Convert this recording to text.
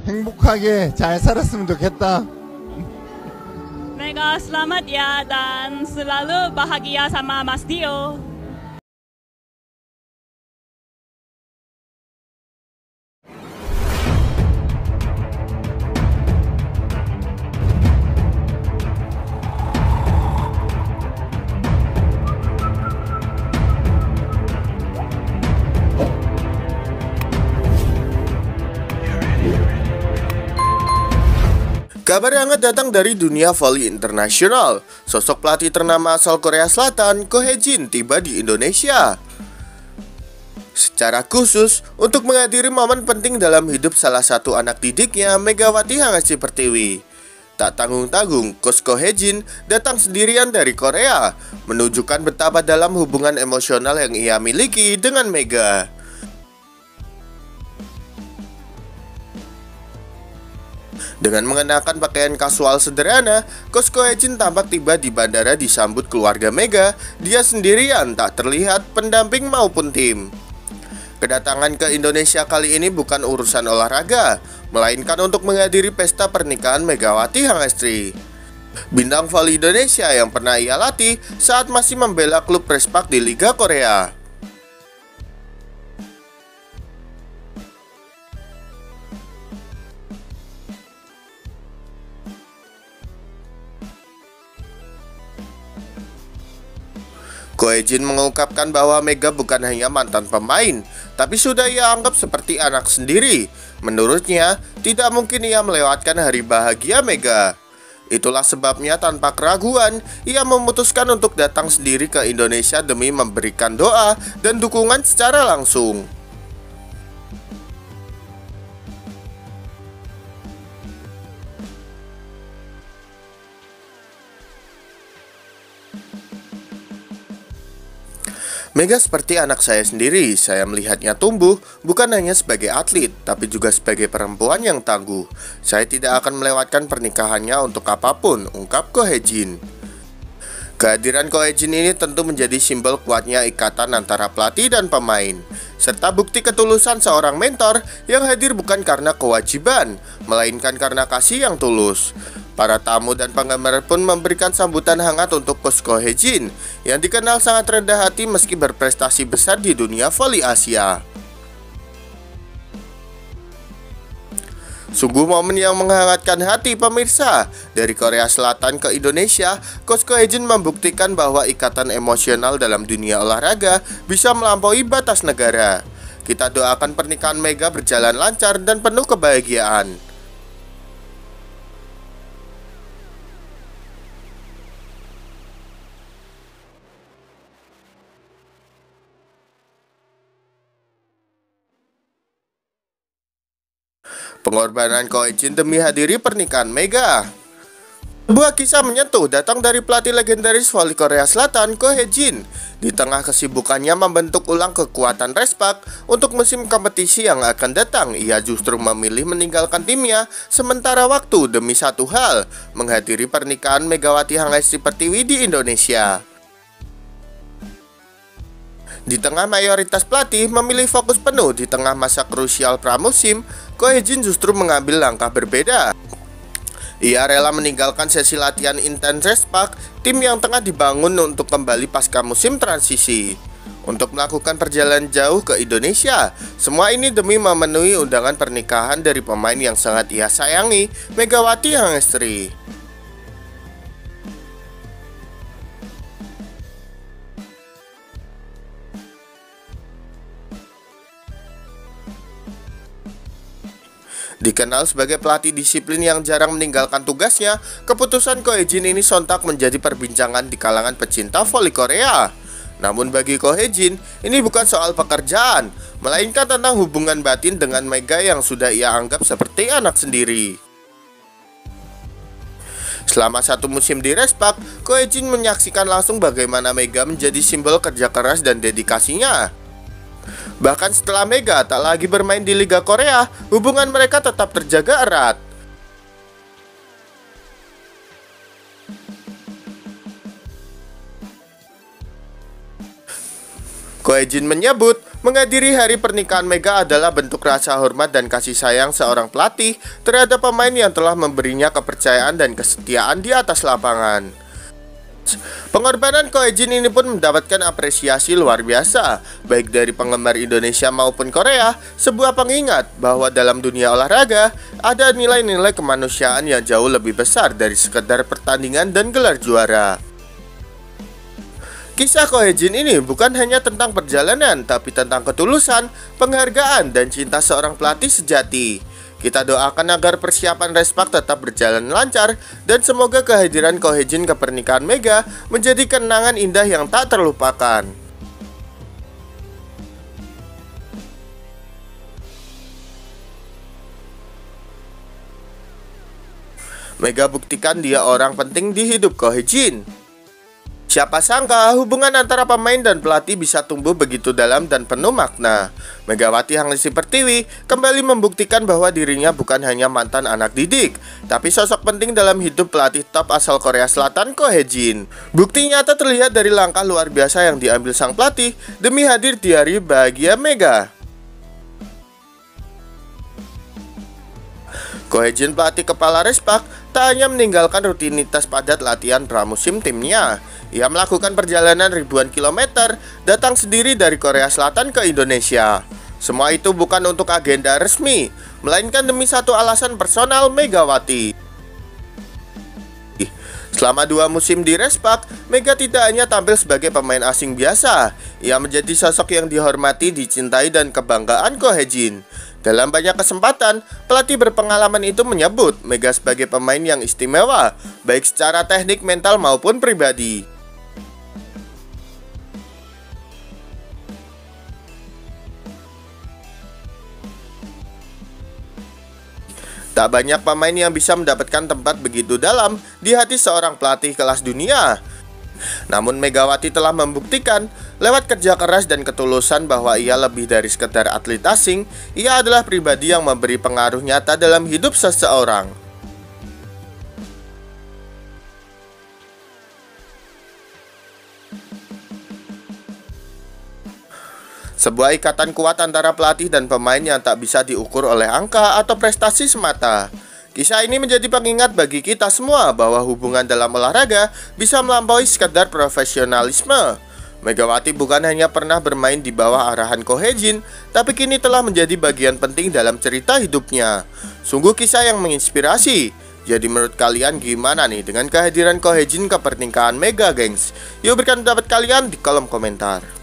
행복하게 잘 살았으면 좋겠다. Mega selamat ya dan selalu bahagia sama Mas Dio. Kabar hangat datang dari dunia voli internasional. Sosok pelatih ternama asal Korea Selatan, Ko Hae-jin, tiba di Indonesia secara khusus untuk menghadiri momen penting dalam hidup salah satu anak didiknya, Megawati Hangesti Pertiwi. Tak tanggung-tanggung, Coach Ko Hae-jin datang sendirian dari Korea, menunjukkan betapa dalam hubungan emosional yang ia miliki dengan Mega. Dengan mengenakan pakaian kasual sederhana, Coach Ko Hae-jin tampak tiba di bandara disambut keluarga Mega. Dia sendirian, tak terlihat pendamping maupun tim. Kedatangan ke Indonesia kali ini bukan urusan olahraga, melainkan untuk menghadiri pesta pernikahan Megawati Hangestri, bintang voli Indonesia yang pernah ia latih saat masih membela klub Respak di Liga Korea. Ko Hae-jin mengungkapkan bahwa Mega bukan hanya mantan pemain, tapi sudah ia anggap seperti anak sendiri. Menurutnya, tidak mungkin ia melewatkan hari bahagia Mega. Itulah sebabnya tanpa keraguan, ia memutuskan untuk datang sendiri ke Indonesia demi memberikan doa dan dukungan secara langsung. Mega seperti anak saya sendiri, saya melihatnya tumbuh bukan hanya sebagai atlet, tapi juga sebagai perempuan yang tangguh. Saya tidak akan melewatkan pernikahannya untuk apapun, ungkap Ko Hae-jin. Kehadiran Ko Hae-jin ini tentu menjadi simbol kuatnya ikatan antara pelatih dan pemain, serta bukti ketulusan seorang mentor yang hadir bukan karena kewajiban, melainkan karena kasih yang tulus. Para tamu dan penggemar pun memberikan sambutan hangat untuk Coach Ko Hae-jin yang dikenal sangat rendah hati meski berprestasi besar di dunia voli Asia. Sungguh momen yang menghangatkan hati pemirsa. Dari Korea Selatan ke Indonesia, Coach Ko Hae-jin membuktikan bahwa ikatan emosional dalam dunia olahraga bisa melampaui batas negara. Kita doakan pernikahan Mega berjalan lancar dan penuh kebahagiaan. Pengorbanan Ko Hae-jin demi hadiri pernikahan Mega. Sebuah kisah menyentuh datang dari pelatih legendaris voli Korea Selatan, Ko Hae-jin. Di tengah kesibukannya membentuk ulang kekuatan Respak untuk musim kompetisi yang akan datang, ia justru memilih meninggalkan timnya sementara waktu demi satu hal, menghadiri pernikahan Megawati Hangesti Pertiwi di Indonesia. Di tengah mayoritas pelatih memilih fokus penuh di tengah masa krusial pramusim, Ko Hae-jin justru mengambil langkah berbeda. Ia rela meninggalkan sesi latihan intens Respak, tim yang tengah dibangun untuk kembali pasca musim transisi, untuk melakukan perjalanan jauh ke Indonesia. Semua ini demi memenuhi undangan pernikahan dari pemain yang sangat ia sayangi, Megawati Hangestri. Dikenal sebagai pelatih disiplin yang jarang meninggalkan tugasnya, keputusan Ko Hae-jin ini sontak menjadi perbincangan di kalangan pecinta voli Korea. Namun bagi Ko Hae-jin, ini bukan soal pekerjaan, melainkan tentang hubungan batin dengan Mega yang sudah ia anggap seperti anak sendiri. Selama satu musim di Respak, Ko Hae-jin menyaksikan langsung bagaimana Mega menjadi simbol kerja keras dan dedikasinya. Bahkan setelah Mega tak lagi bermain di Liga Korea, hubungan mereka tetap terjaga erat. Ko Hae-jin menyebut Menghadiri hari pernikahan Mega adalah bentuk rasa hormat dan kasih sayang seorang pelatih terhadap pemain yang telah memberinya kepercayaan dan kesetiaan di atas lapangan. Pengorbanan Ko Hae-jin ini pun mendapatkan apresiasi luar biasa, baik dari penggemar Indonesia maupun Korea, sebuah pengingat bahwa dalam dunia olahraga ada nilai-nilai kemanusiaan yang jauh lebih besar dari sekedar pertandingan dan gelar juara. Kisah Ko Hae-jin ini bukan hanya tentang perjalanan, tapi tentang ketulusan, penghargaan, dan cinta seorang pelatih sejati. Kita doakan agar persiapan Respak tetap berjalan lancar dan semoga kehadiran Ko Hae-jin ke pernikahan Mega menjadi kenangan indah yang tak terlupakan. Mega buktikan dia orang penting di hidup Ko Hae-jin. Siapa sangka hubungan antara pemain dan pelatih bisa tumbuh begitu dalam dan penuh makna. Megawati Hangningsi Pertiwi kembali membuktikan bahwa dirinya bukan hanya mantan anak didik, tapi sosok penting dalam hidup pelatih top asal Korea Selatan Ko Hae-jin. Bukti nyata terlihat dari langkah luar biasa yang diambil sang pelatih demi hadir di hari bahagia Mega. Ko Hae-jin, pelatih kepala Respak, tak hanya meninggalkan rutinitas padat latihan pramusim timnya. Ia melakukan perjalanan ribuan kilometer, datang sendiri dari Korea Selatan ke Indonesia. Semua itu bukan untuk agenda resmi, melainkan demi satu alasan personal Megawati. Selama 2 musim di Respak, Mega tidak hanya tampil sebagai pemain asing biasa. Ia menjadi sosok yang dihormati, dicintai, dan kebanggaan Ko Hae-jin. Dalam banyak kesempatan, pelatih berpengalaman itu menyebut Mega sebagai pemain yang istimewa, baik secara teknik, mental, maupun pribadi. Tak banyak pemain yang bisa mendapatkan tempat begitu dalam di hati seorang pelatih kelas dunia. Namun Megawati telah membuktikan lewat kerja keras dan ketulusan bahwa ia lebih dari sekedar atlet asing. Ia adalah pribadi yang memberi pengaruh nyata dalam hidup seseorang. Sebuah ikatan kuat antara pelatih dan pemain yang tak bisa diukur oleh angka atau prestasi semata. Kisah ini menjadi pengingat bagi kita semua bahwa hubungan dalam olahraga bisa melampaui sekedar profesionalisme. Megawati bukan hanya pernah bermain di bawah arahan Ko Hae-jin, tapi kini telah menjadi bagian penting dalam cerita hidupnya. Sungguh kisah yang menginspirasi. Jadi menurut kalian gimana nih dengan kehadiran Ko Hae-jin ke pernikahan Mega, gengs? Yuk berikan pendapat kalian di kolom komentar.